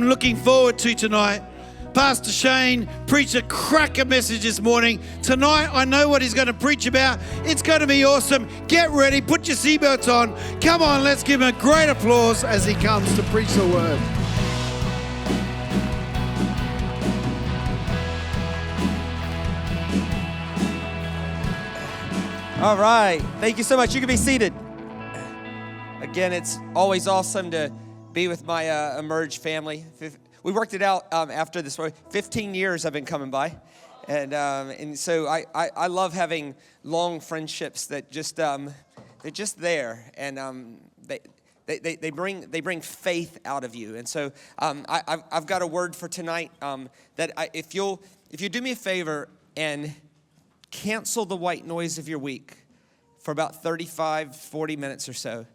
I'm looking forward to tonight. Pastor Shane preached a cracker message this morning. Tonight, I know what he's going to preach about. It's going to be awesome. Get ready. Put your seatbelts on. Come on, let's give him a great applause as he comes to preach the word. All right. Thank you so much. You can be seated. Again, it's always awesome to be with my Emerge family. We worked it out after this. 15 years I've been coming by. And so I love having long friendships that just, they're just there. And they bring faith out of you. And so I've got a word for tonight if you do me a favor and cancel the white noise of your week for about 35, 40 minutes or so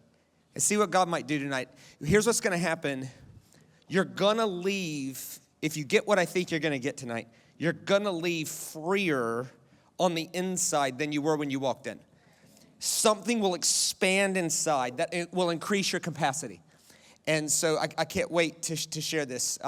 and see what God might do tonight. Here's what's going to happen. You're going to leave, if you get what I think you're going to get tonight, you're going to leave freer on the inside than you were when you walked in. Something will expand inside that it will increase your capacity. And so I can't wait to share this.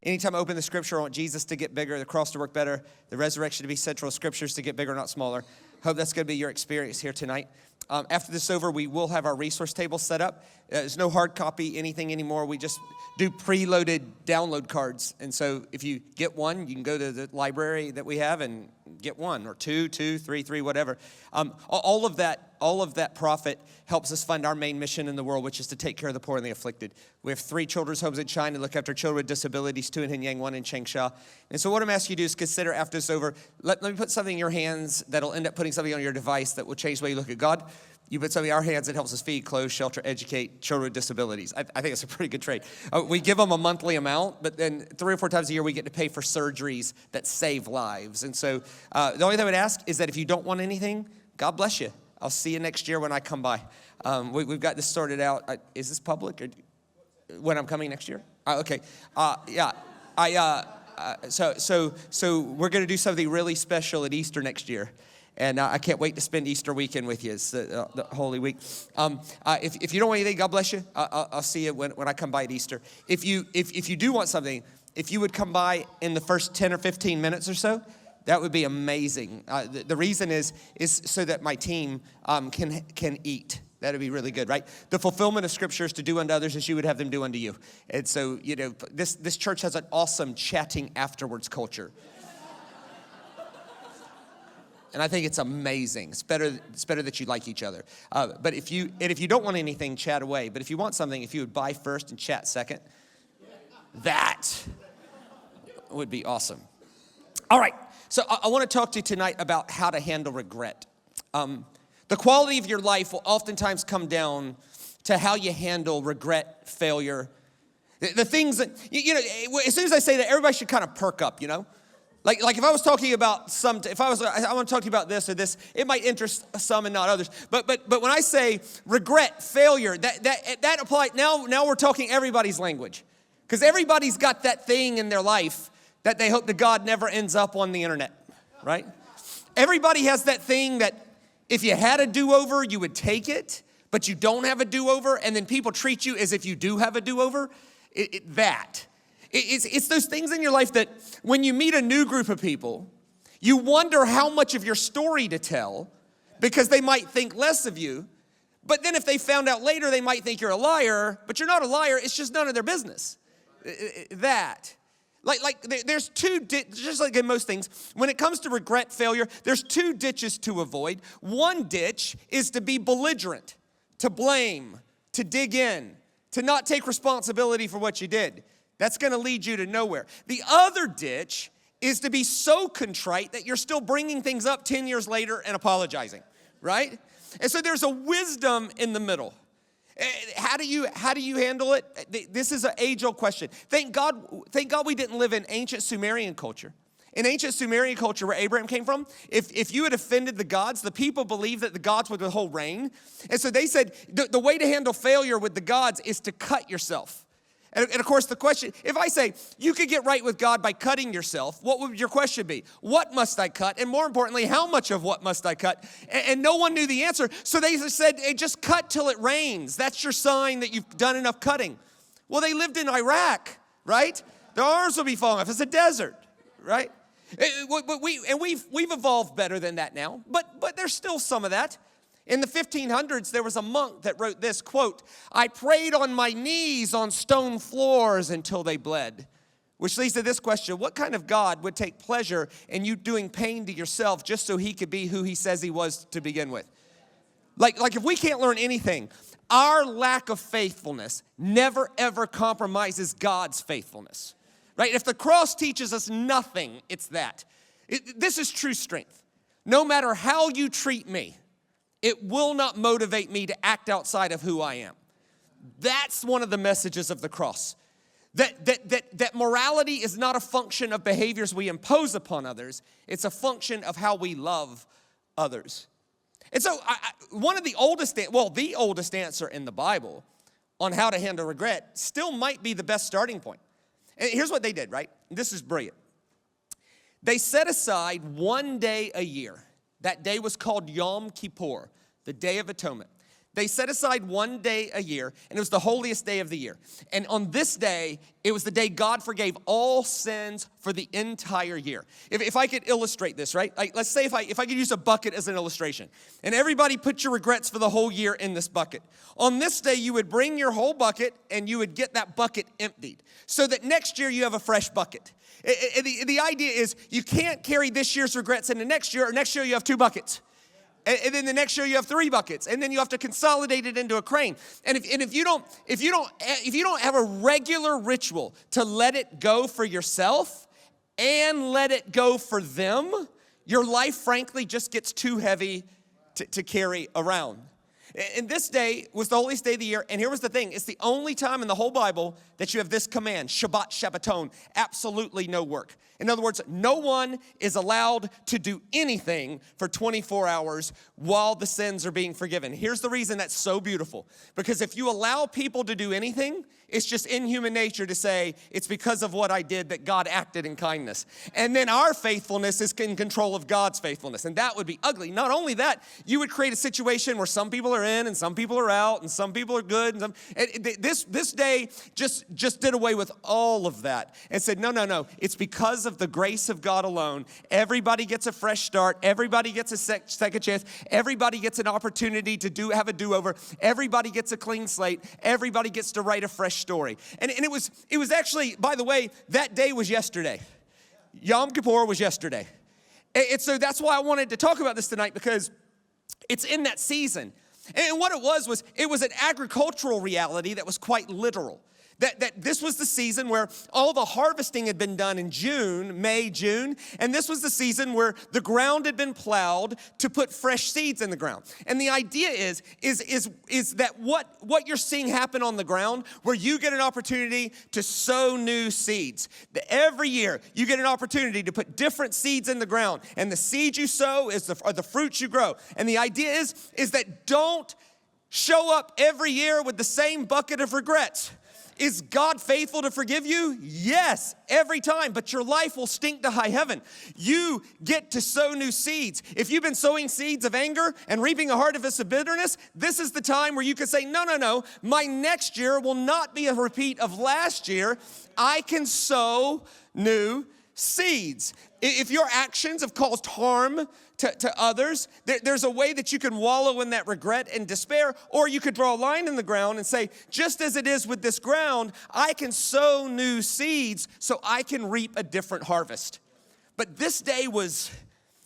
Anytime I open the scripture, I want Jesus to get bigger, the cross to work better, the resurrection to be central, scriptures to get bigger, not smaller. Hope that's going to be your experience here tonight. After this is over, we will have our resource table set up. There's no hard copy, anything anymore. We just do preloaded download cards. And so if you get one, you can go to the library that we have and get one or two, three, whatever. All of that profit helps us fund our main mission in the world, which is to take care of the poor and the afflicted. We have 3 children's homes in China, look after children with disabilities, 2 in Henyang, 1 in Changsha. And so what I'm asking you to do is consider after this over, let me put something in your hands that'll end up putting something on your device that will change the way you look at God. You put something in our hands that helps us feed, clothe, shelter, educate children with disabilities. I think it's a pretty good trade. We give them a monthly amount, but then 3 or 4 times a year we get to pay for surgeries that save lives. And so the only thing I would ask is that if you don't want anything, God bless you. I'll see you next year when I come by. We've got this sorted out. Is this public? Or when I'm coming next year? Okay. Yeah. So we're going to do something really special at Easter next year. And I can't wait to spend Easter weekend with you. It's the Holy Week. If you don't want anything, God bless you. I'll see you when I come by at Easter. If you do want something, if you would come by in the first 10 or 15 minutes or so, that would be amazing. The reason is so that my team can eat. That would be really good, right? The fulfillment of Scripture is to do unto others as you would have them do unto you. And so, this church has an awesome chatting afterwards culture. And I think it's amazing. It's better that you like each other. But if you don't want anything, chat away. But if you want something, if you would buy first and chat second, that would be awesome. All right. So I want to talk to you tonight about how to handle regret. The quality of your life will oftentimes come down to how you handle regret, failure. The things that, as soon as I say that, everybody should kind of perk up, Like if I was talking about I want to talk to you about this or this, it might interest some and not others. But when I say regret, failure, that applies. Now we're talking everybody's language, because everybody's got that thing in their life that they hope to God never ends up on the internet, right? Everybody has that thing that if you had a do-over, you would take it, but you don't have a do-over, and then people treat you as if you do have a do-over. It's those things in your life that when you meet a new group of people, you wonder how much of your story to tell because they might think less of you. But then if they found out later, they might think you're a liar, but you're not a liar. It's just none of their business. There's just like in most things, when it comes to regret, failure, there's 2 ditches to avoid. One ditch is to be belligerent, to blame, to dig in, to not take responsibility for what you did. That's going to lead you to nowhere. The other ditch is to be so contrite that you're still bringing things up 10 years later and apologizing, right? And so there's a wisdom in the middle. How do you handle it? This is an age-old question. Thank God we didn't live in ancient Sumerian culture. In ancient Sumerian culture where Abraham came from, if you had offended the gods, the people believed that the gods would withhold rain. And so they said the way to handle failure with the gods is to cut yourself. And of course, the question, if I say, you could get right with God by cutting yourself, what would your question be? What must I cut? And more importantly, how much of what must I cut? And no one knew the answer. So they said, hey, just cut till it rains. That's your sign that you've done enough cutting. Well, they lived in Iraq. right? Their arms will be falling off. It's a desert, right? But we've evolved better than that now, but there's still some of that. In the 1500s, there was a monk that wrote this, quote, "I prayed on my knees on stone floors until they bled." Which leads to this question: what kind of God would take pleasure in you doing pain to yourself just so he could be who he says he was to begin with? Like if we can't learn anything, our lack of faithfulness never ever compromises God's faithfulness, right? If the cross teaches us nothing, it's that. This is true strength. No matter how you treat me, it will not motivate me to act outside of who I am. That's one of the messages of the cross. That morality is not a function of behaviors we impose upon others. It's a function of how we love others. And so the oldest answer in the Bible on how to handle regret still might be the best starting point. And here's what they did, right? This is brilliant. They set aside one day a year. That day was called Yom Kippur, the Day of Atonement. They set aside one day a year, and it was the holiest day of the year. And on this day, it was the day God forgave all sins for the entire year. If I could illustrate this, right? Like, let's say if I could use a bucket as an illustration, and everybody put your regrets for the whole year in this bucket. On this day, you would bring your whole bucket, and you would get that bucket emptied, so that next year you have a fresh bucket. The idea is you can't carry this year's regrets into next year, or next year you have two buckets. And then the next year you have three buckets, and then you have to consolidate it into a crane. And if you don't have a regular ritual to let it go for yourself and let it go for them, your life frankly just gets too heavy to carry around. And this day was the holiest day of the year, and here was the thing. It's the only time in the whole Bible that you have this command, Shabbat Shabbaton, absolutely no work. In other words, no one is allowed to do anything for 24 hours while the sins are being forgiven. Here's the reason that's so beautiful. Because if you allow people to do anything, it's just in human nature to say, it's because of what I did that God acted in kindness. And then our faithfulness is in control of God's faithfulness. And that would be ugly. Not only that, you would create a situation where some people are in and some people are out and some people are good. And this day just did away with all of that and said, no. It's because of the grace of God alone. Everybody gets a fresh start. Everybody gets a second chance. Everybody gets an opportunity to have a do-over. Everybody gets a clean slate. Everybody gets to write a fresh story. And it was actually, by the way, that day was yesterday. Yom Kippur was yesterday. And so that's why I wanted to talk about this tonight, because it's in that season. And what it was an agricultural reality that was quite literal. That this was the season where all the harvesting had been done in May, June, and this was the season where the ground had been plowed to put fresh seeds in the ground. And the idea is that what you're seeing happen on the ground, where you get an opportunity to sow new seeds. Every year, you get an opportunity to put different seeds in the ground, and the seeds you sow are the fruits you grow. And the idea is that don't show up every year with the same bucket of regrets. Is God faithful to forgive you? Yes, every time, but your life will stink to high heaven. You get to sow new seeds. If you've been sowing seeds of anger and reaping a harvest of bitterness, this is the time where you can say, no, my next year will not be a repeat of last year. I can sow new seeds. If your actions have caused harm to others, there's a way that you can wallow in that regret and despair, or you could draw a line in the ground and say, just as it is with this ground, I can sow new seeds so I can reap a different harvest. But this day was,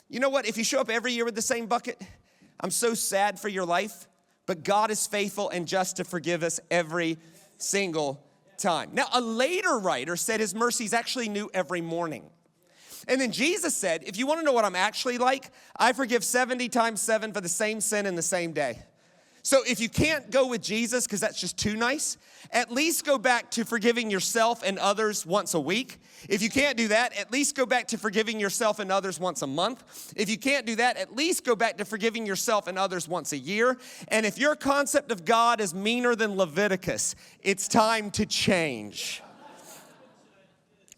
you know what? If you show up every year with the same bucket, I'm so sad for your life, but God is faithful and just to forgive us every single time. Now, a later writer said his mercies actually new every morning. And then Jesus said, if you want to know what I'm actually like, I forgive 70 times 7 for the same sin in the same day. So if you can't go with Jesus because that's just too nice, at least go back to forgiving yourself and others once a week. If you can't do that, at least go back to forgiving yourself and others once a month. If you can't do that, at least go back to forgiving yourself and others once a year. And if your concept of God is meaner than Leviticus, it's time to change.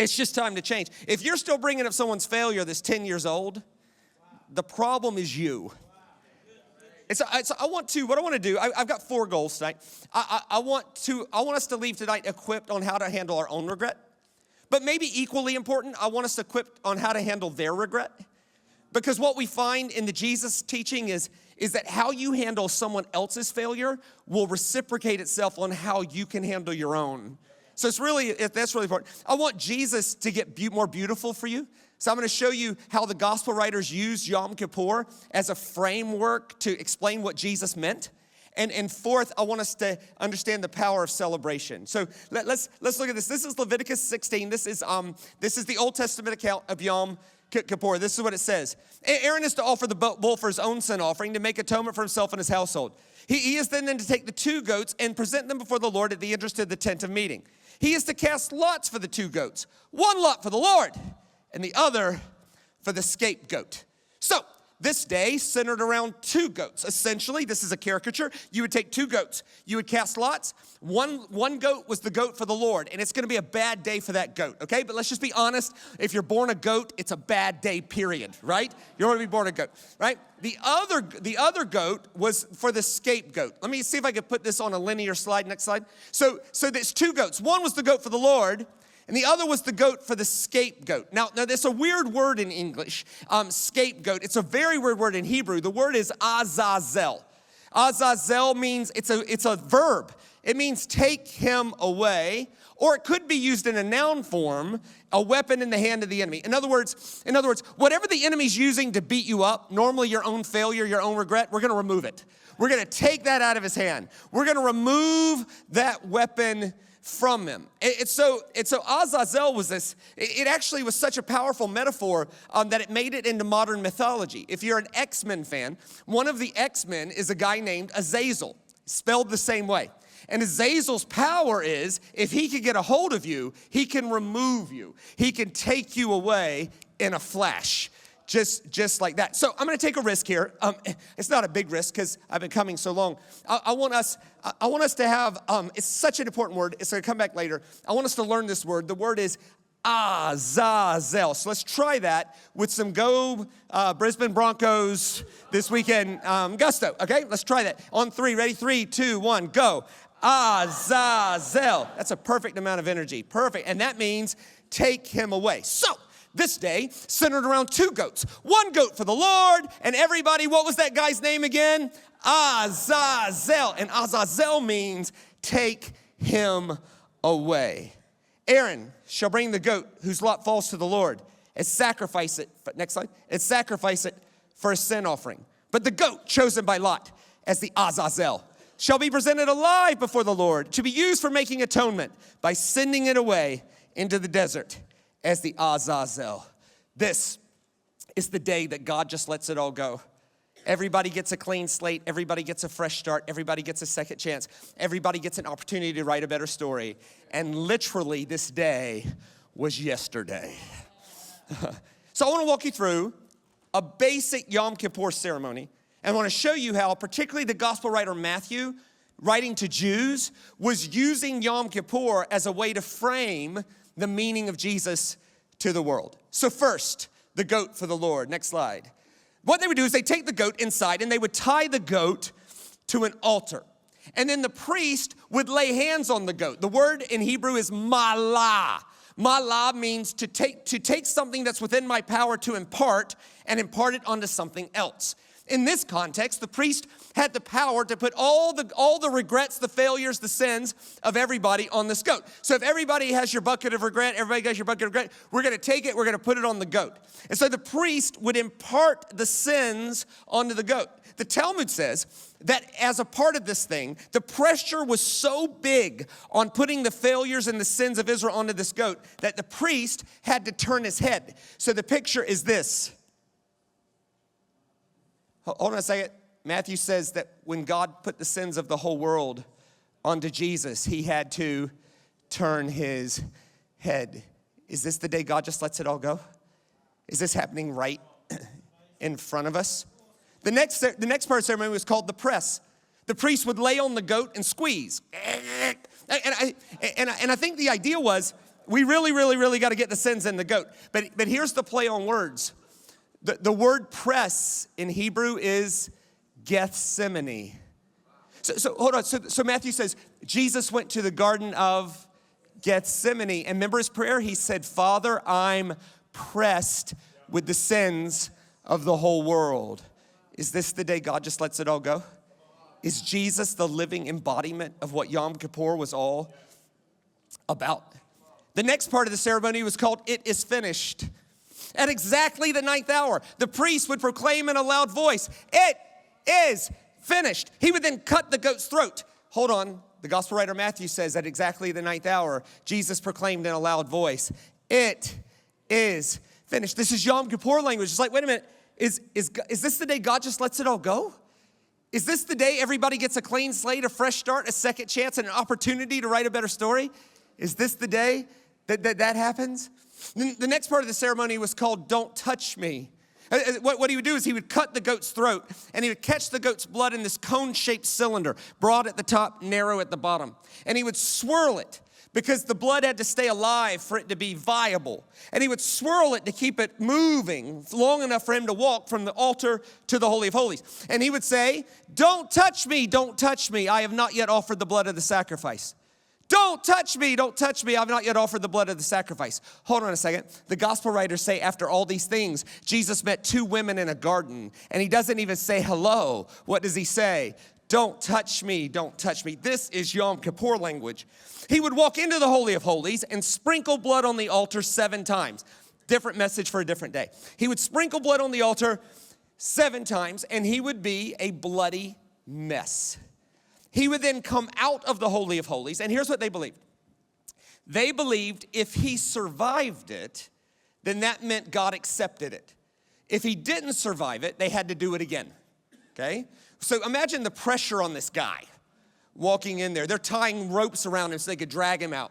It's just time to change. If you're still bringing up someone's failure that's 10 years old, the problem is you. And so what I want to do, I've got 4 goals tonight. I want us to leave tonight equipped on how to handle our own regret. But maybe equally important, I want us equipped on how to handle their regret. Because what we find in the Jesus teaching is that how you handle someone else's failure will reciprocate itself on how you can handle your own. So that's really important. I want Jesus to get more beautiful for you. So I'm going to show you how the gospel writers use Yom Kippur as a framework to explain what Jesus meant. And fourth, I want us to understand the power of celebration. So let's look at this. This is Leviticus 16. This is the Old Testament account of Yom Kippur. This is what it says. Aaron is to offer the bull for his own sin offering to make atonement for himself and his household. He is then to take the 2 goats and present them before the Lord at the entrance to the tent of meeting. He is to cast lots for the 2 goats. 1 lot for the Lord and the other for the scapegoat. So this day centered around 2 goats. Essentially, this is a caricature. You would take 2 goats. You would cast lots. One goat was the goat for the Lord, and it's going to be a bad day for that goat, okay? But let's just be honest. If you're born a goat, it's a bad day, period, right? You're going to be born a goat, right? The other goat was for the scapegoat. Let me see if I can put this on a linear slide. Next slide. So there's 2 goats. One was the goat for the Lord, and the other was the goat for the scapegoat. Now there's a weird word in English, scapegoat. It's a very weird word in Hebrew. The word is Azazel. Azazel means, it's a verb. It means take him away, or it could be used in a noun form, a weapon in the hand of the enemy. In other words, whatever the enemy's using to beat you up, normally your own failure, your own regret, we're going to remove it. We're going to take that out of his hand. We're going to remove that weapon from him. So Azazel was this, it actually was such a powerful metaphor that it made it into modern mythology. If you're an X-Men fan, one of the X-Men is a guy named Azazel, spelled the same way. And Azazel's power is, if he can get a hold of you, he can remove you. He can take you away in a flash. Just like that. So I'm going to take a risk here. It's not a big risk because I've been coming so long. I want us to have, it's such an important word. It's going to come back later. I want us to learn this word. The word is Azazel. So let's try that with some go Brisbane Broncos this weekend gusto. Okay, let's try that. On 3, ready? 3, 2, 1, go. Azazel. That's a perfect amount of energy. Perfect. And that means take him away. So this day centered around 2 goats. 1 goat for the Lord, and everybody, what was that guy's name again? Azazel. And Azazel means take him away. Aaron shall bring the goat whose lot falls to the Lord and sacrifice it. Next slide. And sacrifice it for a sin offering. But the goat chosen by Lot as the Azazel shall be presented alive before the Lord to be used for making atonement by sending it away into the desert as the Azazel. This is the day that God just lets it all go. Everybody gets a clean slate. Everybody gets a fresh start. Everybody gets a second chance. Everybody gets an opportunity to write a better story. And literally this day was yesterday. So I want to walk you through a basic Yom Kippur ceremony. And I want to show you how, particularly the gospel writer Matthew, writing to Jews, was using Yom Kippur as a way to frame the meaning of Jesus to the world. So first, the goat for the Lord. Next slide. What they would do is they take the goat inside and they would tie the goat to an altar. And then the priest would lay hands on the goat. The word in Hebrew is malah. Malah means to take something that's within my power to impart and impart it onto something else. In this context, the priest had the power to put all the regrets, the failures, the sins of everybody on this goat. So if everybody has your bucket of regret, everybody has your bucket of regret, we're going to take it, we're going to put it on the goat. And so the priest would impart the sins onto the goat. The Talmud says that as a part of this thing, the pressure was so big on putting the failures and the sins of Israel onto this goat that the priest had to turn his head. So the picture is this. Hold on a second. Matthew says that when God put the sins of the whole world onto Jesus, he had to turn his head. Is this the day God just lets it all go? Is this happening right in front of us? The next part of the ceremony was called the press. The priest would lay on the goat and squeeze. And I think the idea was, we really got to get the sins in the goat. But here's the play on words. The word press in Hebrew is Gethsemane. So hold on. So Matthew says, Jesus went to the Garden of Gethsemane. And remember his prayer? He said, Father, I'm pressed with the sins of the whole world. Is this the day God just lets it all go? Is Jesus the living embodiment of what Yom Kippur was all about? The next part of the ceremony was called It Is Finished. At exactly the 9th hour, the priest would proclaim in a loud voice, it is finished. He would then cut the goat's throat. Hold on. The gospel writer Matthew says at exactly the 9th hour, Jesus proclaimed in a loud voice, it is finished. This is Yom Kippur language. It's like, wait a minute, is this the day God just lets it all go? Is this the day everybody gets a clean slate, a fresh start, a second chance, and an opportunity to write a better story? Is this the day that happens? The next part of the ceremony was called Don't Touch Me. What he would do is he would cut the goat's throat, and he would catch the goat's blood in this cone-shaped cylinder, broad at the top, narrow at the bottom. And he would swirl it because the blood had to stay alive for it to be viable. And he would swirl it to keep it moving long enough for him to walk from the altar to the Holy of Holies. And he would say, don't touch me, don't touch me. I have not yet offered the blood of the sacrifice. Don't touch me, don't touch me. I've not yet offered the blood of the sacrifice. Hold on a second. The gospel writers say after all these things, Jesus met 2 women in a garden, and he doesn't even say hello. What does he say? Don't touch me, don't touch me. This is Yom Kippur language. He would walk into the Holy of Holies and sprinkle blood on the altar 7 times. Different message for a different day. He would sprinkle blood on the altar 7 times, and he would be a bloody mess. He would then come out of the Holy of Holies, and here's what they believed. They believed if he survived it, then that meant God accepted it. If he didn't survive it, they had to do it again, okay? So imagine the pressure on this guy walking in there. They're tying ropes around him so they could drag him out.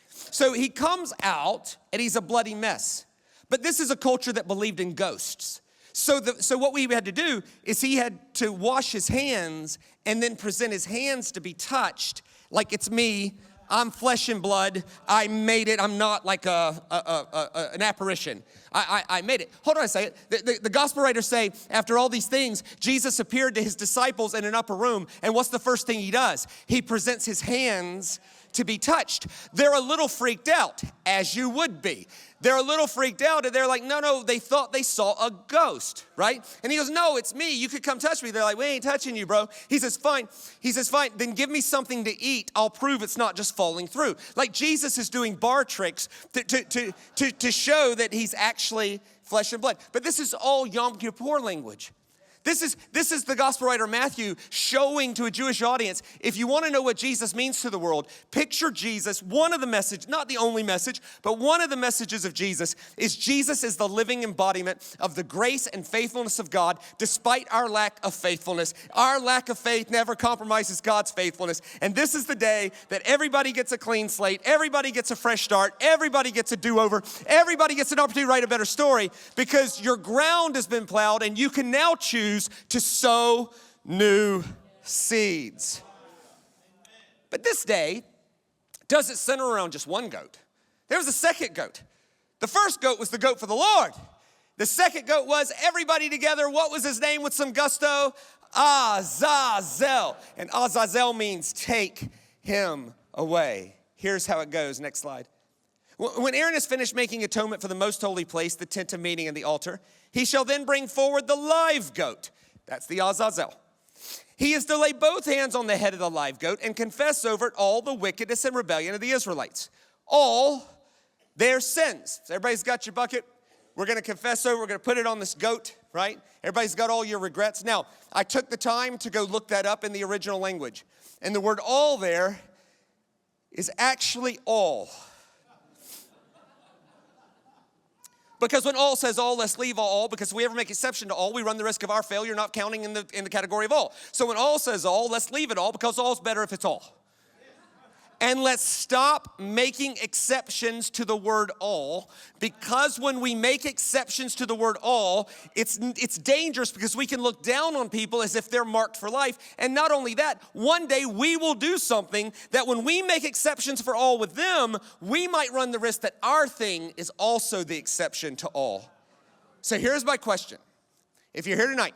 So he comes out, and he's a bloody mess. But this is a culture that believed in ghosts. So what we had to do is he had to wash his hands and then present his hands to be touched like it's me. I'm flesh and blood. I made it. I'm not like an apparition. I made it. Hold on a second. The gospel writers say after all these things, Jesus appeared to his disciples in an upper room. And what's the first thing he does? He presents his hands to be touched. They're a little freaked out, as you would be. They're a little freaked out, and they're like, no, they thought they saw a ghost, right? And he goes, no, it's me. You could come touch me. They're like, we ain't touching you, bro. He says, fine. He says, fine, then give me something to eat. I'll prove it's not just falling through. Like Jesus is doing bar tricks to show that he's actually flesh and blood. But this is all Yom Kippur language. This is the gospel writer Matthew showing to a Jewish audience, if you want to know what Jesus means to the world, picture Jesus. One of the messages, not the only message, but one of the messages of Jesus is the living embodiment of the grace and faithfulness of God despite our lack of faithfulness. Our lack of faith never compromises God's faithfulness. And this is the day that everybody gets a clean slate, everybody gets a fresh start, everybody gets a do-over, everybody gets an opportunity to write a better story because your ground has been plowed and you can now choose to sow new seeds. But this day doesn't center around just one goat. There was a second goat. The first goat was the goat for the Lord. The second goat was everybody together. What was his name with some gusto? Azazel. And Azazel means take him away. Here's how it goes. Next slide. When Aaron is finished making atonement for the most holy place, the tent of meeting and the altar, he shall then bring forward the live goat. That's the Azazel. He is to lay both hands on the head of the live goat and confess over it all the wickedness and rebellion of the Israelites. All their sins. So everybody's got your bucket. We're going to confess over. We're going to put it on this goat, right? Everybody's got all your regrets. Now, I took the time to go look that up in the original language. And the word all there is actually all. Because when all says all, let's leave all, because if we ever make exception to all, we run the risk of our failure not counting in the category of all. So when all says all, let's leave it all, because all's better if it's all. And let's stop making exceptions to the word all, because when we make exceptions to the word all, it's dangerous because we can look down on people as if they're marked for life. And not only that, one day we will do something that when we make exceptions for all with them, we might run the risk that our thing is also the exception to all. So here's my question. If you're here tonight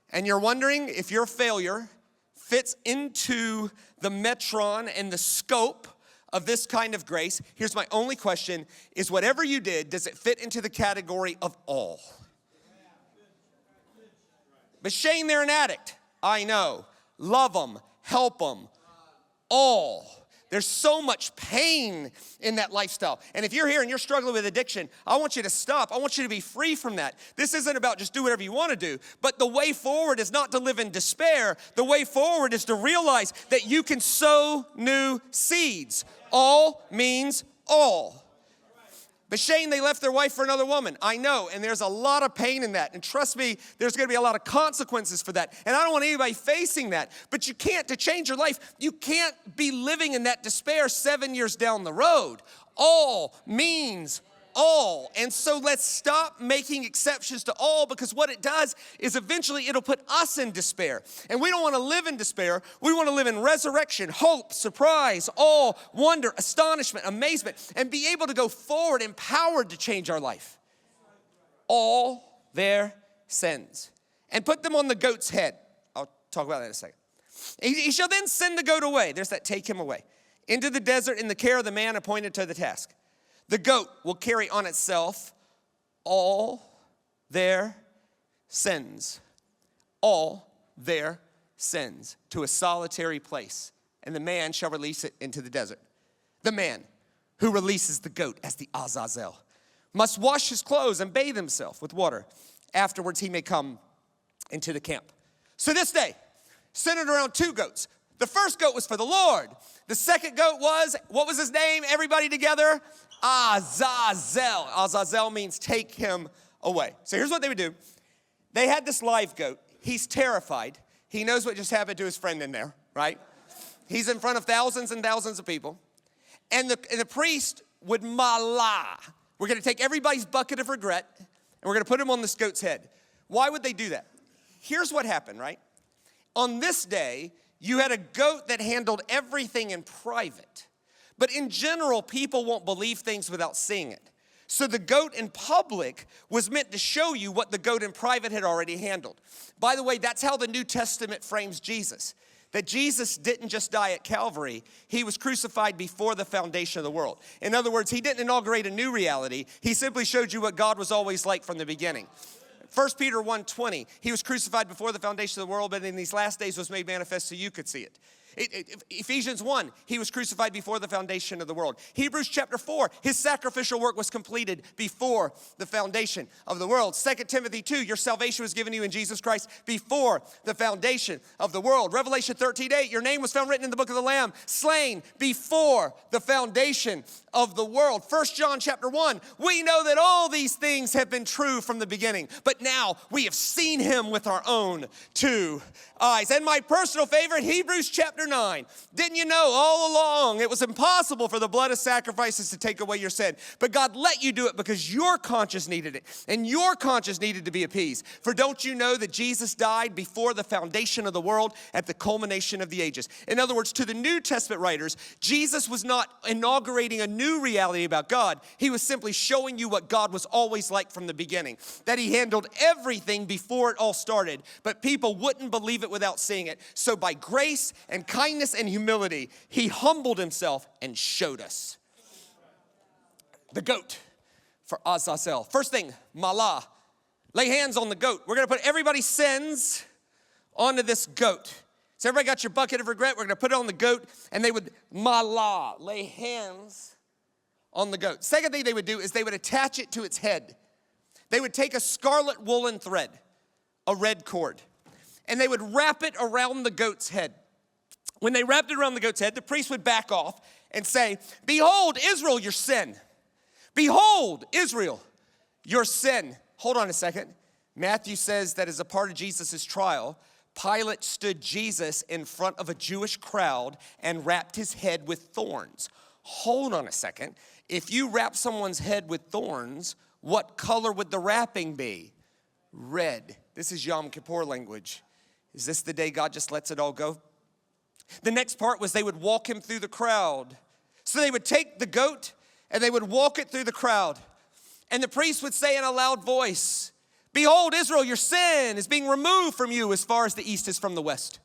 and you're wondering if your failure fits into the metron and the scope of this kind of grace, here's my only question, is whatever you did, does it fit into the category of all? But Shane, they're an addict. I know. Love them, help them, all. There's so much pain in that lifestyle. And if you're here and you're struggling with addiction, I want you to stop. I want you to be free from that. This isn't about just do whatever you want to do, but the way forward is not to live in despair. The way forward is to realize that you can sow new seeds. All means all. But Shane, they left their wife for another woman. I know, and there's a lot of pain in that. And trust me, there's gonna be a lot of consequences for that. And I don't want anybody facing that. But you can't, to change your life, you can't be living in that despair 7 years down the road. All means all. And so let's stop making exceptions to all, because what it does is eventually it'll put us in despair. And we don't want to live in despair. We want to live in resurrection, hope, surprise, awe, wonder, astonishment, amazement, and be able to go forward empowered to change our life. All their sins. And put them on the goat's head. I'll talk about that in a second. He shall then send the goat away. There's that take him away. Into the desert in the care of the man appointed to the task. The goat will carry on itself all their sins. All their sins to a solitary place. And the man shall release it into the desert. The man who releases the goat as the Azazel must wash his clothes and bathe himself with water. Afterwards he may come into the camp. So this day, centered around two goats. The first goat was for the Lord. The second goat was, what was his name? Everybody together? Azazel. Azazel means take him away. So here's what they would do. They had this live goat. He's terrified. He knows what just happened to his friend in there, right? He's in front of thousands and thousands of people. And the priest would malah. We're going to take everybody's bucket of regret, and we're going to put him on this goat's head. Why would they do that? Here's what happened, right? On this day, you had a goat that handled everything in private. But in general, people won't believe things without seeing it. So the goat in public was meant to show you what the goat in private had already handled. By the way, that's how the New Testament frames Jesus. That Jesus didn't just die at Calvary, he was crucified before the foundation of the world. In other words, he didn't inaugurate a new reality, he simply showed you what God was always like from the beginning. 1 Peter 1:20, he was crucified before the foundation of the world, but in these last days was made manifest so you could see it. Ephesians 1, he was crucified before the foundation of the world. Hebrews chapter 4, his sacrificial work was completed before the foundation of the world. 2 Timothy 2, your salvation was given you in Jesus Christ before the foundation of the world. Revelation 13:8, your name was found written in the book of the Lamb, slain before the foundation of the world. 1 John chapter 1, we know that all these things have been true from the beginning, but now we have seen him with our own two eyes. And my personal favorite, Hebrews chapter 9. Didn't you know all along it was impossible for the blood of sacrifices to take away your sin? But God let you do it because your conscience needed it, and your conscience needed to be appeased. For don't you know that Jesus died before the foundation of the world at the culmination of the ages? In other words, to the New Testament writers, Jesus was not inaugurating a new reality about God. He was simply showing you what God was always like from the beginning. That he handled everything before it all started, but people wouldn't believe it without seeing it. So by grace and kindness and humility, he humbled himself and showed us. The goat for Azazel. First thing, malah. Lay hands on the goat. We're going to put everybody's sins onto this goat. So everybody got your bucket of regret. We're going to put it on the goat, and they would malah, lay hands on the goat. Second thing they would do is they would attach it to its head. They would take a scarlet woolen thread, a red cord, and they would wrap it around the goat's head. When they wrapped it around the goat's head, the priest would back off and say, behold, Israel, your sin. Behold, Israel, your sin. Hold on a second. Matthew says that as a part of Jesus' trial, Pilate stood Jesus in front of a Jewish crowd and wrapped his head with thorns. Hold on a second. If you wrap someone's head with thorns, what color would the wrapping be? Red. This is Yom Kippur language. Is this the day God just lets it all go? The next part was they would walk him through the crowd. So they would take the goat and they would walk it through the crowd. And the priest would say in a loud voice, behold, Israel, your sin is being removed from you as far as the east is from the west.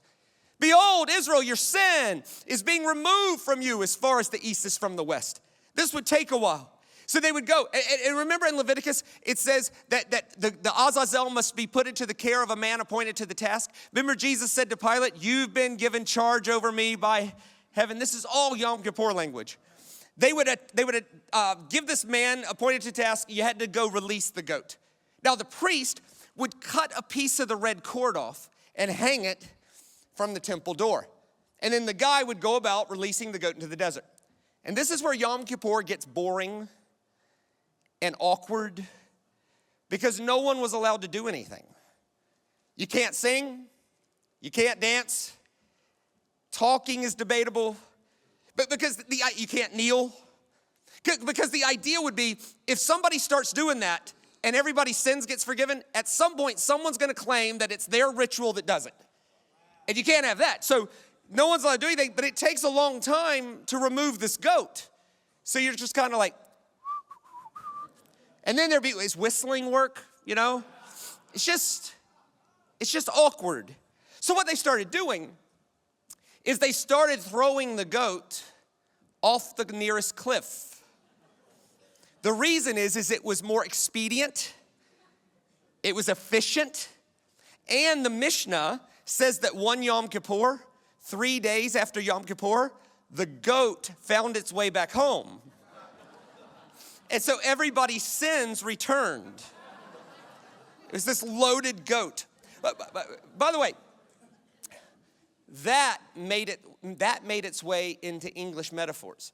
Behold, Israel, your sin is being removed from you as far as the east is from the west. This would take a while. So they would go, and remember in Leviticus, it says that the Azazel must be put into the care of a man appointed to the task. Remember Jesus said to Pilate, you've been given charge over me by heaven. This is all Yom Kippur language. They would give this man appointed to task, you had to go release the goat. Now the priest would cut a piece of the red cord off and hang it from the temple door. And then the guy would go about releasing the goat into the desert. And this is where Yom Kippur gets boring and awkward, because no one was allowed to do anything. You can't sing, you can't dance, talking is debatable, but because you can't kneel. Because the idea would be, if somebody starts doing that and everybody's sins gets forgiven, at some point someone's gonna claim that it's their ritual that does it. And you can't have that. So no one's allowed to do anything, but it takes a long time to remove this goat. So you're just kind of like, and then is whistling work, you know? It's just awkward. So what they started doing is they started throwing the goat off the nearest cliff. The reason is it was more expedient, it was efficient, and the Mishnah says that one Yom Kippur, 3 days after Yom Kippur, the goat found its way back home. And so everybody's sins returned. It was this loaded goat. By the way, that made its way into English metaphors.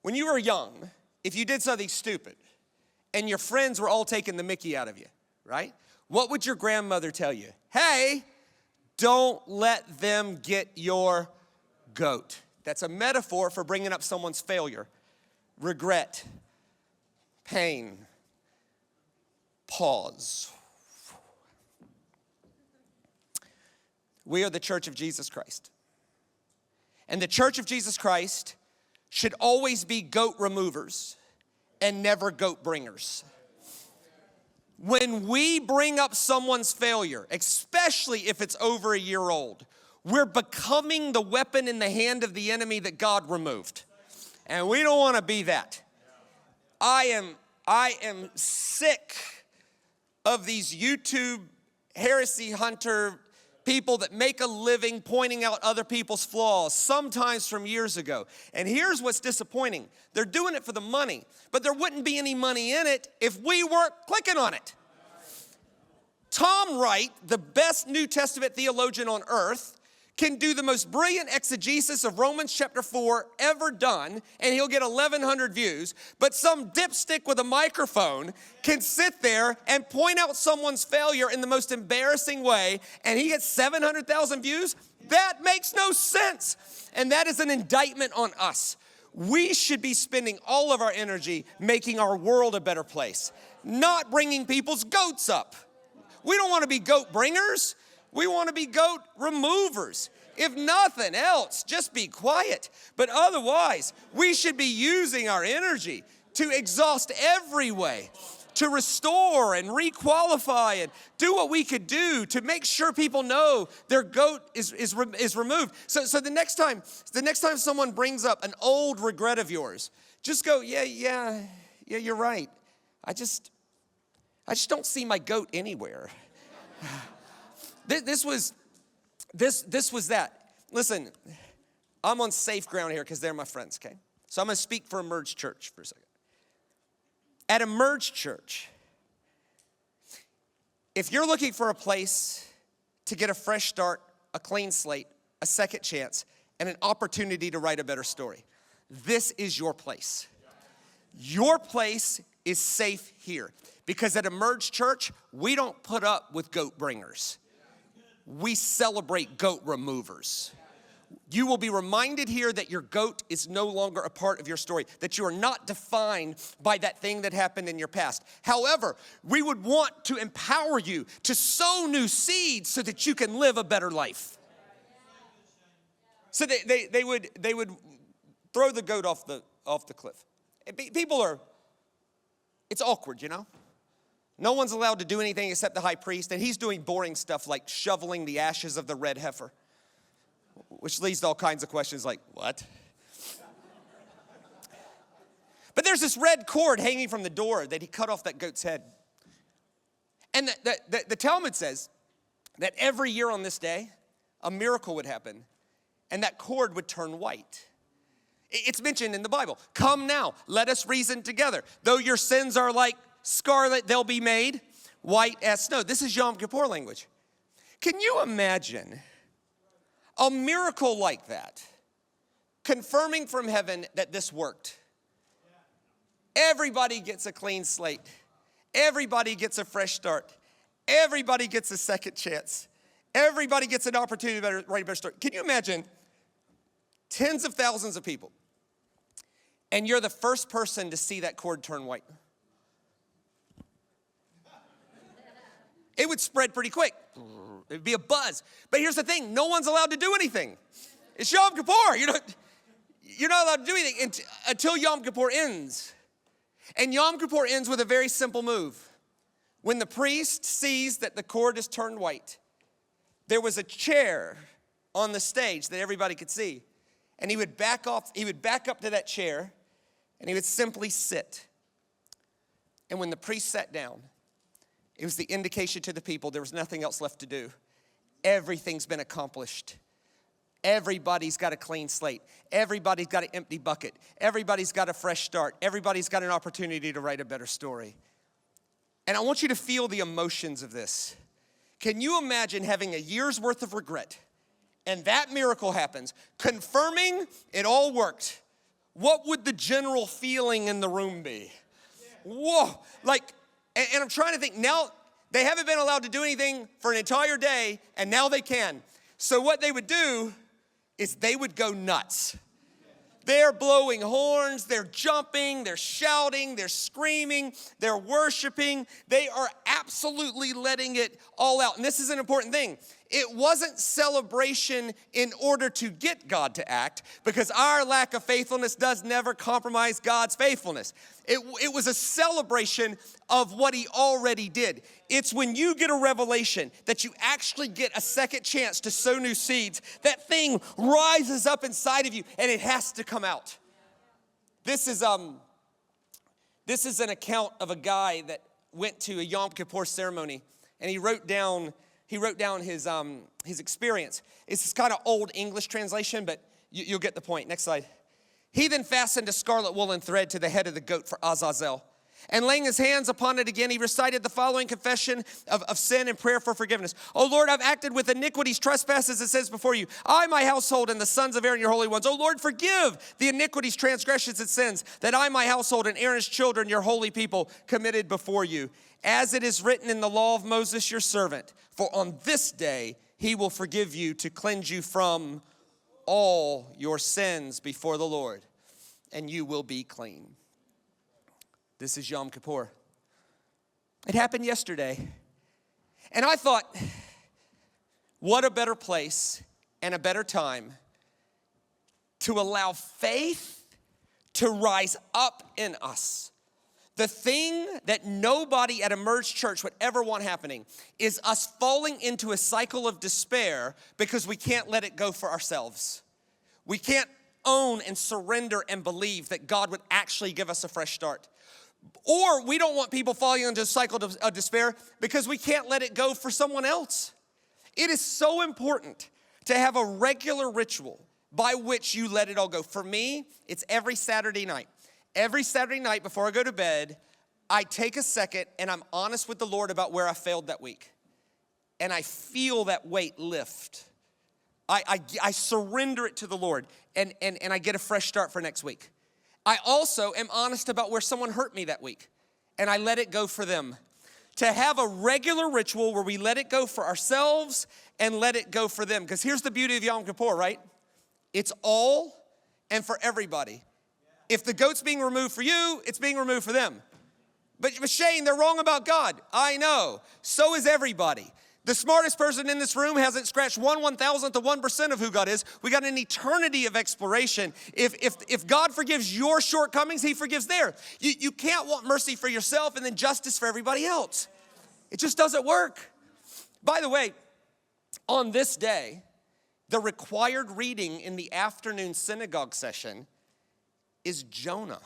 When you were young, if you did something stupid and your friends were all taking the mickey out of you, right? What would your grandmother tell you? Hey, don't let them get your goat. That's a metaphor for bringing up someone's failure, regret, pain. Pause. We are the Church of Jesus Christ. And the Church of Jesus Christ should always be goat removers and never goat bringers. When we bring up someone's failure, especially if it's over a year old, we're becoming the weapon in the hand of the enemy that God removed. And we don't want to be that. I am sick of these YouTube heresy hunter people that make a living pointing out other people's flaws, sometimes from years ago. And here's what's disappointing. They're doing it for the money, but there wouldn't be any money in it if we weren't clicking on it. Tom Wright, the best New Testament theologian on earth, can do the most brilliant exegesis of Romans chapter 4 ever done, and he'll get 1,100 views. But some dipstick with a microphone can sit there and point out someone's failure in the most embarrassing way, and he gets 700,000 views? That makes no sense. And that is an indictment on us. We should be spending all of our energy making our world a better place, not bringing people's goats up. We don't want to be goat bringers. We want to be goat removers. If nothing else, just be quiet. But otherwise, we should be using our energy to exhaust every way, to restore and requalify and do what we could do to make sure people know their goat is removed. So the next time someone brings up an old regret of yours, just go, yeah, you're right. I just don't see my goat anywhere. This was that. Listen, I'm on safe ground here because they're my friends, okay? So I'm going to speak for Emerge Church for a second. At Emerge Church, if you're looking for a place to get a fresh start, a clean slate, a second chance, and an opportunity to write a better story, this is your place. Your place is safe here because at Emerge Church, we don't put up with goat bringers. We celebrate goat removers. You will be reminded here that your goat is no longer a part of your story, that you are not defined by that thing that happened in your past. However, we would want to empower you to sow new seeds so that you can live a better life. So they would throw the goat off the cliff. It's awkward, you know? No one's allowed to do anything except the high priest, and he's doing boring stuff like shoveling the ashes of the red heifer. which leads to all kinds of questions like, what? But there's this red cord hanging from the door that he cut off that goat's head. And the Talmud says that every year on this day, a miracle would happen, and that cord would turn white. It's mentioned in the Bible. Come now, let us reason together. Though your sins are like scarlet, they'll be made white as snow. This is Yom Kippur language. Can you imagine a miracle like that, confirming from heaven that this worked? Everybody gets a clean slate. Everybody gets a fresh start. Everybody gets a second chance. Everybody gets an opportunity to write a better story. Can you imagine tens of thousands of people, and you're the first person to see that cord turn white? It would spread pretty quick. It'd be a buzz. But here's the thing, no one's allowed to do anything. It's Yom Kippur. You're not allowed to do anything until Yom Kippur ends. And Yom Kippur ends with a very simple move. When the priest sees that the cord is turned white, there was a chair on the stage that everybody could see. And he would back up to that chair, and he would simply sit. And when the priest sat down, it was the indication to the people there was nothing else left to do. Everything's been accomplished. Everybody's got a clean slate. Everybody's got an empty bucket. Everybody's got a fresh start. Everybody's got an opportunity to write a better story. And I want you to feel the emotions of this. Can you imagine having a year's worth of regret, and that miracle happens, confirming it all worked? What would the general feeling in the room be? Whoa, and I'm trying to think, now they haven't been allowed to do anything for an entire day, and now they can. So what they would do is they would go nuts. They're blowing horns, they're jumping, they're shouting, they're screaming, they're worshiping. They are absolutely letting it all out. And this is an important thing. It wasn't celebration in order to get God to act, because our lack of faithfulness does never compromise God's faithfulness. It was a celebration of what he already did. It's when you get a revelation that you actually get a second chance to sow new seeds, that thing rises up inside of you and it has to come out. This is an account of a guy that went to a Yom Kippur ceremony, and he wrote down his experience. It's this kind of old English translation, but you'll get the point. Next slide. He then fastened a scarlet woolen thread to the head of the goat for Azazel. And laying his hands upon it again, he recited the following confession of sin and prayer for forgiveness. Oh Lord, I've acted with iniquities, trespasses, it says before you. I, my household, and the sons of Aaron, your holy ones. Oh Lord, forgive the iniquities, transgressions, and sins that I, my household, and Aaron's children, your holy people, committed before you. As it is written in the law of Moses, your servant, for on this day he will forgive you to cleanse you from all your sins before the Lord, and you will be clean. This is Yom Kippur. It happened yesterday. And I thought, what a better place and a better time to allow faith to rise up in us. The thing that nobody at Emerge Church would ever want happening is us falling into a cycle of despair because we can't let it go for ourselves. We can't own and surrender and believe that God would actually give us a fresh start. Or we don't want people falling into a cycle of despair because we can't let it go for someone else. It is so important to have a regular ritual by which you let it all go. For me, it's every Saturday night. Every Saturday night before I go to bed, I take a second and I'm honest with the Lord about where I failed that week. And I feel that weight lift. I surrender it to the Lord and I get a fresh start for next week. I also am honest about where someone hurt me that week, and I let it go for them. To have a regular ritual where we let it go for ourselves and let it go for them. Because here's the beauty of Yom Kippur, right? It's all and for everybody. If the goat's being removed for you, it's being removed for them. But Shane, they're wrong about God. I know. So is everybody. The smartest person in this room hasn't scratched 1/1000th of 1% of who God is. We got an eternity of exploration. If God forgives your shortcomings, he forgives theirs. You can't want mercy for yourself and then justice for everybody else. It just doesn't work. By the way, on this day, the required reading in the afternoon synagogue session is Jonah.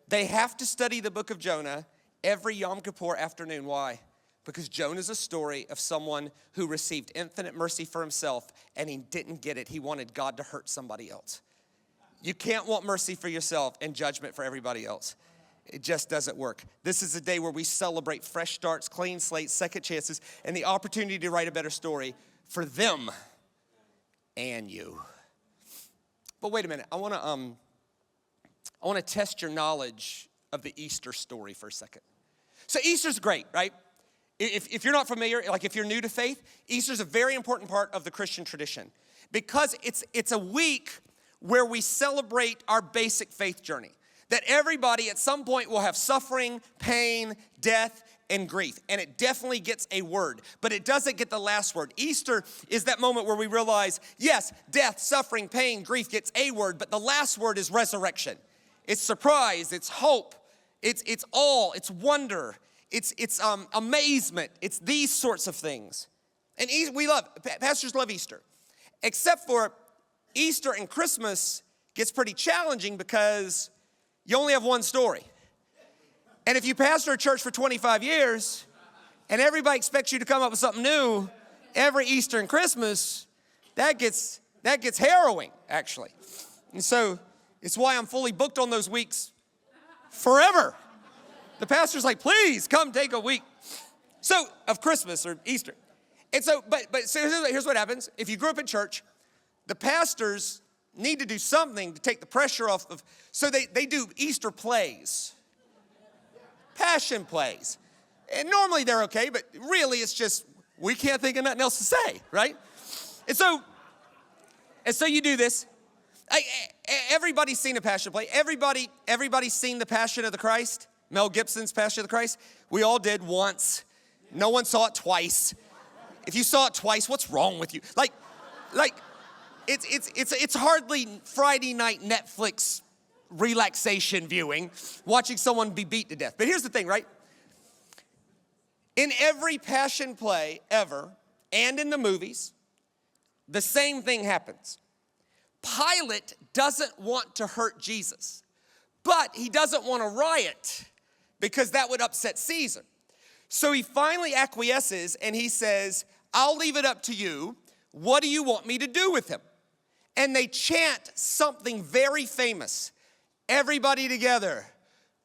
They have to study the book of Jonah every Yom Kippur afternoon. Why? Because Jonah is a story of someone who received infinite mercy for himself and he didn't get it. He wanted God to hurt somebody else. You can't want mercy for yourself and judgment for everybody else. It just doesn't work. This is a day where we celebrate fresh starts, clean slates, second chances, and the opportunity to write a better story for them and you. But wait a minute. I want to test your knowledge of the Easter story for a second. So Easter's great, right? If you're not familiar, like if you're new to faith, Easter's a very important part of the Christian tradition because it's a week where we celebrate our basic faith journey. That everybody at some point will have suffering, pain, death, and grief. And it definitely gets a word, but it doesn't get the last word. Easter is that moment where we realize, yes, death, suffering, pain, grief gets a word, but the last word is resurrection. It's surprise, it's hope, it's awe, it's wonder, it's amazement. It's these sorts of things. And pastors love Easter, except for Easter and Christmas gets pretty challenging because you only have one story. And if you pastor a church for 25 years and everybody expects you to come up with something new every Easter and Christmas, that gets harrowing, actually. And so it's why I'm fully booked on those weeks forever. The pastor's like, please come take a week. So, of Christmas or Easter. And so, so here's what happens. If you grew up in church, the pastors need to do something to take the pressure off of, so they do Easter plays, passion plays. And normally they're okay, but really it's just, we can't think of nothing else to say, right? And so you do this. Everybody's seen a passion play. Everybody's seen the Passion of the Christ. Mel Gibson's Passion of the Christ. We all did once. No one saw it twice. If you saw it twice, what's wrong with you? Like, it's hardly Friday night Netflix relaxation viewing, watching someone be beat to death. But here's the thing, right? In every passion play ever, and in the movies, the same thing happens. Pilate doesn't want to hurt Jesus, but he doesn't want to riot because that would upset Caesar. So he finally acquiesces and he says, I'll leave it up to you. What do you want me to do with him? And they chant something very famous. Everybody together,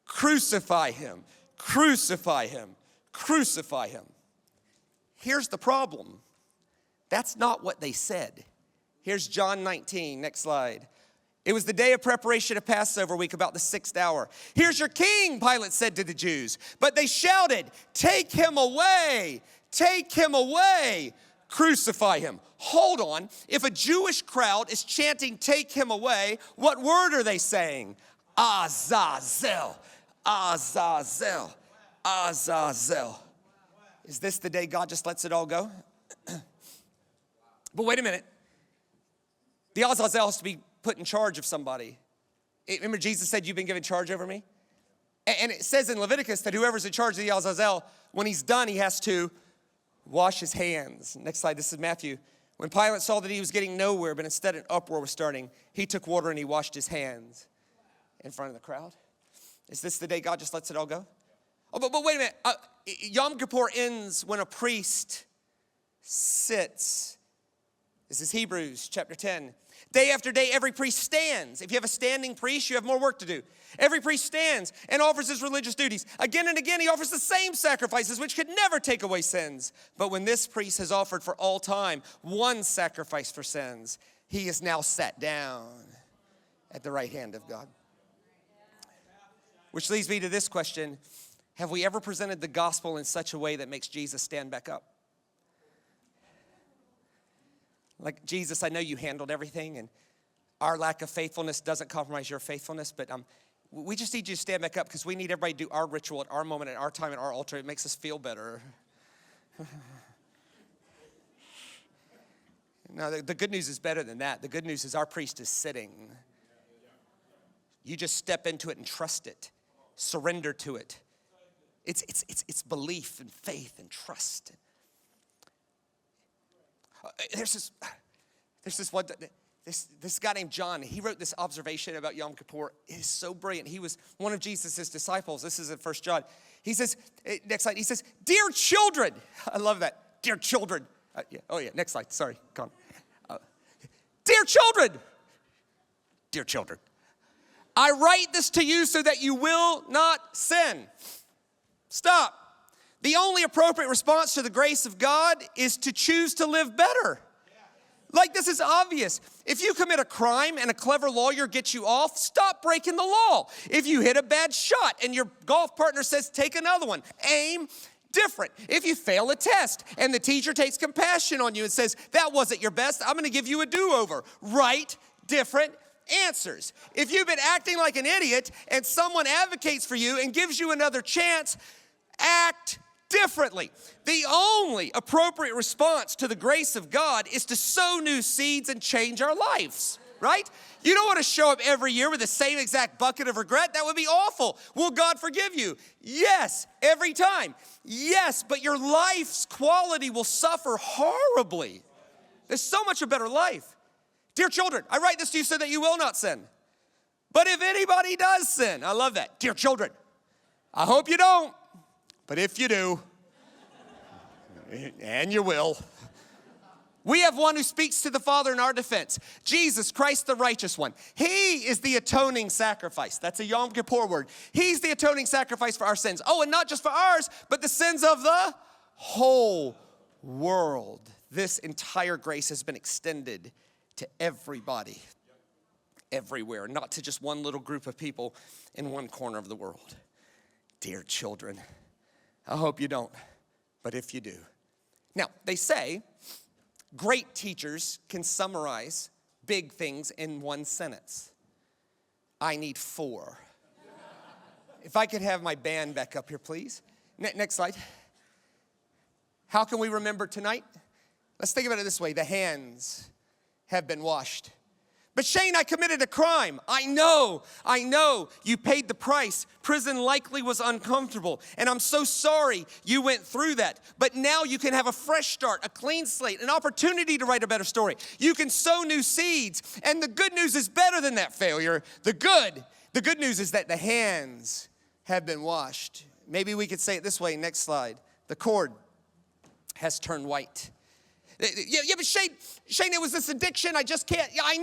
crucify him, crucify him, crucify him. Here's the problem. That's not what they said. Here's John 19, next slide. It was the day of preparation of Passover week, about the 6th hour. Here's your king, Pilate said to the Jews. But they shouted, take him away, crucify him. Hold on, if a Jewish crowd is chanting, take him away, what word are they saying? Azazel, Azazel, Azazel. Is this the day God just lets it all go? But wait a minute. The Azazel has to be put in charge of somebody. Remember Jesus said, you've been given charge over me? And it says in Leviticus that whoever's in charge of the Azazel, when he's done, he has to wash his hands. Next slide, this is Matthew. When Pilate saw that he was getting nowhere, but instead an uproar was starting, he took water and he washed his hands in front of the crowd. Is this the day God just lets it all go? Oh, but wait a minute. Yom Kippur ends when a priest sits. This is Hebrews chapter 10. Day after day, every priest stands. If you have a standing priest, you have more work to do. Every priest stands and offers his religious duties. Again and again, he offers the same sacrifices, which could never take away sins. But when this priest has offered for all time one sacrifice for sins, he is now sat down at the right hand of God. Which leads me to this question. Have we ever presented the gospel in such a way that makes Jesus stand back up? Like, Jesus, I know you handled everything, and our lack of faithfulness doesn't compromise your faithfulness, but we just need you to stand back up because we need everybody to do our ritual at our moment, at our time, at our altar. It makes us feel better. No, the good news is better than that. The good news is our priest is sitting. You just step into it and trust it. Surrender to it. It's belief and faith and trust. There's There's this guy named John. He wrote this observation about Yom Kippur. It is so brilliant. He was one of Jesus' disciples. This is in 1 John. He says, next slide, he says, dear children. I love that. Dear children. Next slide. Sorry, come on. Dear children. Dear children. I write this to you so that you will not sin. Stop. The only appropriate response to the grace of God is to choose to live better. Like, this is obvious. If you commit a crime and a clever lawyer gets you off, stop breaking the law. If you hit a bad shot and your golf partner says, take another one, aim different. If you fail a test and the teacher takes compassion on you and says, that wasn't your best, I'm gonna give you a do-over. Write different answers. If you've been acting like an idiot and someone advocates for you and gives you another chance, act differently. The only appropriate response to the grace of God is to sow new seeds and change our lives, right? You don't want to show up every year with the same exact bucket of regret. That would be awful. Will God forgive you? Yes, every time. Yes, but your life's quality will suffer horribly. There's so much a better life. Dear children, I write this to you so that you will not sin. But if anybody does sin, I love that. Dear children, I hope you don't. But if you do, and you will, we have one who speaks to the Father in our defense, Jesus Christ, the righteous one. He is the atoning sacrifice. That's a Yom Kippur word. He's the atoning sacrifice for our sins. Oh, and not just for ours, but the sins of the whole world. This entire grace has been extended to everybody, everywhere, not to just one little group of people in one corner of the world. Dear children, I hope you don't, but if you do. Now, they say great teachers can summarize big things in one sentence. I need 4. If I could have my band back up here, please. Next slide. How can we remember tonight? Let's think about it this way. The hands have been washed. But Shane, I committed a crime. I know. You paid the price. Prison likely was uncomfortable. And I'm so sorry you went through that. But now you can have a fresh start, a clean slate, an opportunity to write a better story. You can sow new seeds. And the good news is better than that failure. The good news is that the hands have been washed. Maybe we could say it this way. Next slide. The cord has turned white. Yeah, but Shane, it was this addiction. I just can't. Yeah, I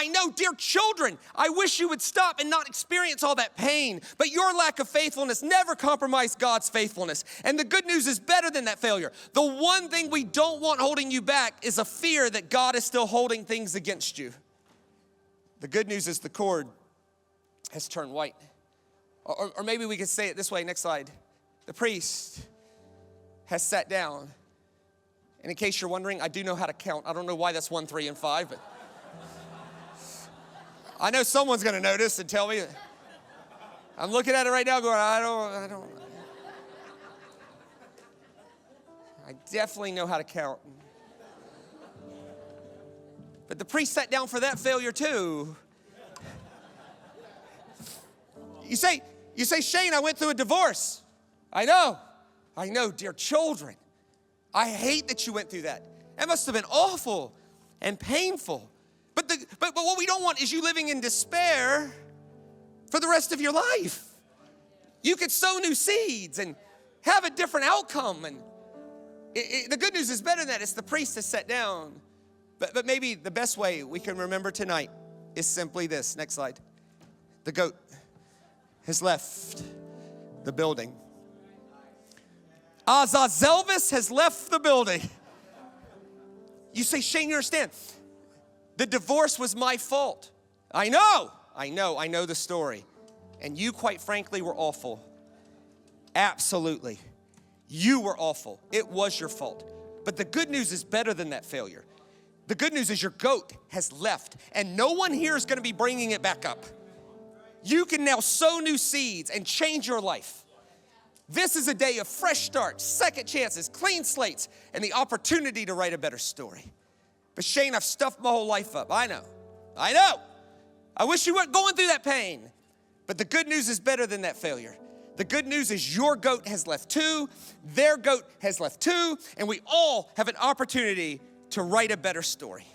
know, dear children. I wish you would stop and not experience all that pain. But your lack of faithfulness never compromised God's faithfulness. And the good news is better than that failure. The one thing we don't want holding you back is a fear that God is still holding things against you. The good news is the cord has turned white. Or maybe we could say it this way. Next slide. The priest has sat down. And in case you're wondering, I do know how to count. I don't know why that's 1, 3, and 5, but I know someone's gonna notice and tell me. I'm looking at it right now going, I definitely know how to count. But the priest sat down for that failure too. You say, Shane, I went through a divorce. I know, dear children. I hate that you went through that. That must have been awful and painful. But what we don't want is you living in despair for the rest of your life. You could sow new seeds and have a different outcome. And the good news is better than that. It's the priest that sat down. But maybe the best way we can remember tonight is simply this. Next slide. The goat has left the building. Azazel has left the building. You say, Shane, you understand. The divorce was my fault. I know the story. And you, quite frankly, were awful. Absolutely. You were awful. It was your fault. But the good news is better than that failure. The good news is your goat has left, and no one here is going to be bringing it back up. You can now sow new seeds and change your life. This is a day of fresh starts, second chances, clean slates, and the opportunity to write a better story. But Shane, I've stuffed my whole life up. I know. I wish you weren't going through that pain. But the good news is better than that failure. The good news is your goat has left too, their goat has left too, and we all have an opportunity to write a better story.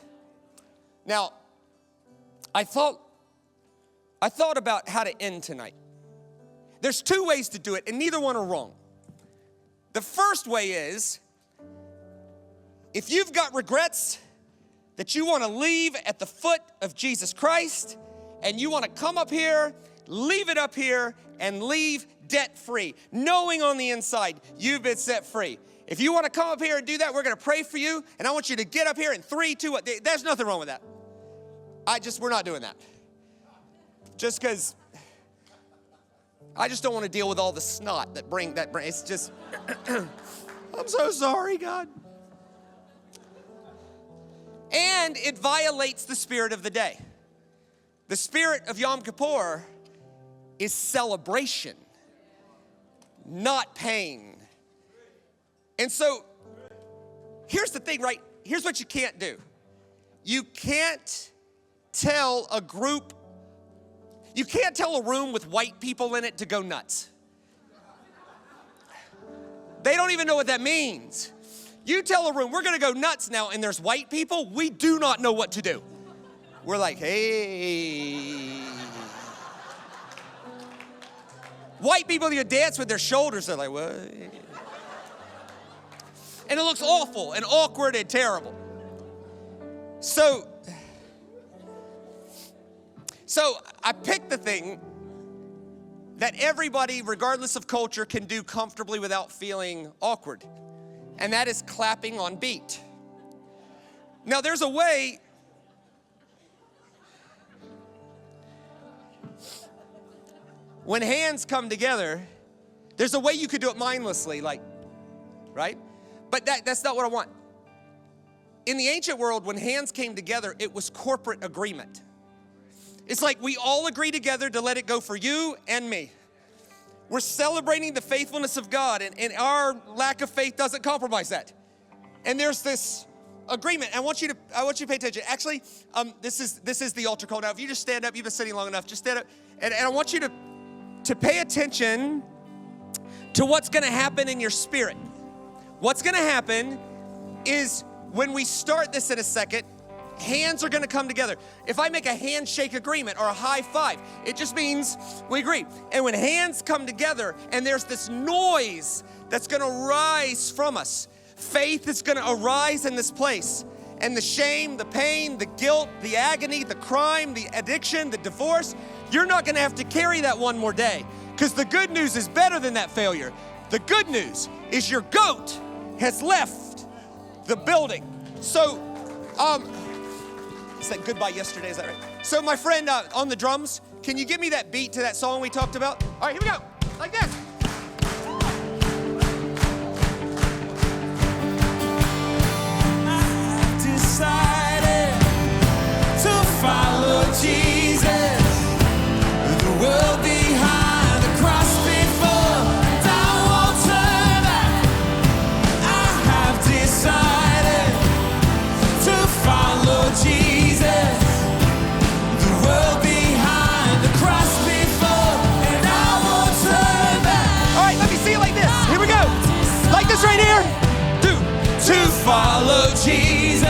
Now, I thought about how to end tonight. There's two ways to do it, and neither one are wrong. The first way is, if you've got regrets that you want to leave at the foot of Jesus Christ, and you want to come up here, leave it up here, and leave debt-free, knowing on the inside you've been set free. If you want to come up here and do that, we're going to pray for you, and I want you to get up here in 3, 2, 1. There's nothing wrong with that. We're not doing that. Just because I just don't want to deal with all the snot that bring, it's just, I'm so sorry, God. And it violates the spirit of the day. The spirit of Yom Kippur is celebration, not pain. And so, here's the thing, right? Here's what you can't do. You can't tell a room with white people in it to go nuts. They don't even know what that means. You tell a room, we're gonna go nuts now, and there's white people, we do not know what to do. We're like, hey. White people, you dance with their shoulders, they're like, what? And it looks awful and awkward and terrible. So I picked the thing that everybody, regardless of culture, can do comfortably without feeling awkward. And that is clapping on beat. Now, there's a way. When hands come together, there's a way you could do it mindlessly, like, right? But that's not what I want. In the ancient world, when hands came together, it was corporate agreement. It's like we all agree together to let it go for you and me. We're celebrating the faithfulness of God, and our lack of faith doesn't compromise that. And there's this agreement. I want you to pay attention. Actually, this is the altar call. Now, if you just stand up, you've been sitting long enough, just stand up. And I want you to pay attention to what's gonna happen in your spirit. What's gonna happen is when we start this in a second, hands are gonna come together. If I make a handshake agreement or a high five, it just means we agree. And when hands come together and there's this noise that's gonna rise from us, faith is gonna arise in this place. And the shame, the pain, the guilt, the agony, the crime, the addiction, the divorce, you're not gonna have to carry that one more day, because the good news is better than that failure. The good news is your goat has left the building. So, said goodbye yesterday, is that right? So my friend on the drums, can you give me that beat to that song we talked about? All right, here we go, like this. I've decided to follow Jesus, the world behind, the cross before, and I won't turn back. I have decided to follow Jesus, the world behind, the cross before, and I won't turn back. All right, let me see it like this. Here we go. Like this right here. To follow Jesus,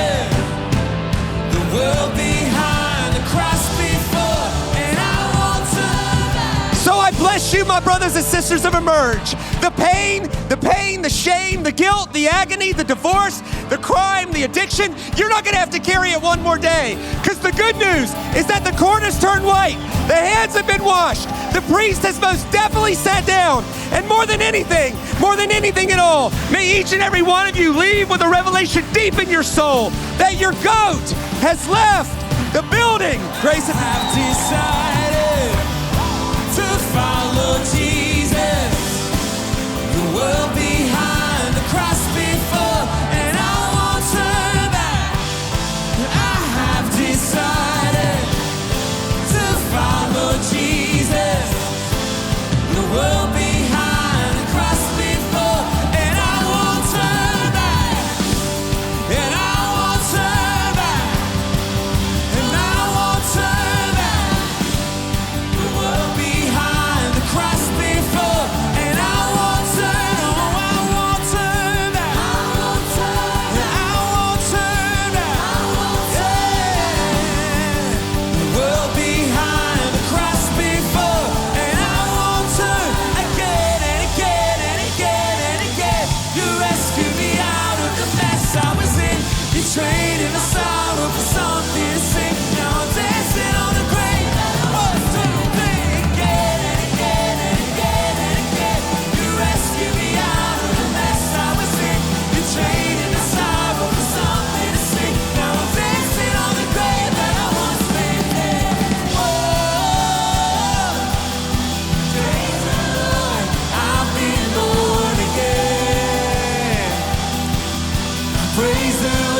the world behind, the cross before, and I won't turn back. So I bless you, my brothers and sisters of Emerge. The pain, the shame, the guilt, the agony, the divorce, the crime, the addiction, you're not gonna have to carry it one more day. Because the good news is that the corners turned white, the hands have been washed, the priest has most definitely sat down, and more than anything at all, may each and every one of you leave with a revelation deep in your soul that your goat has left the building. Grace and I've decided to follow Jesus, the world behind, the cross before, and I won't turn back. I have decided to follow Jesus, the world behind, the cross before, and I won't turn back. And I won't turn back. And I won't turn back. The world behind, the cross before, and I won't turn. Oh, I Praise the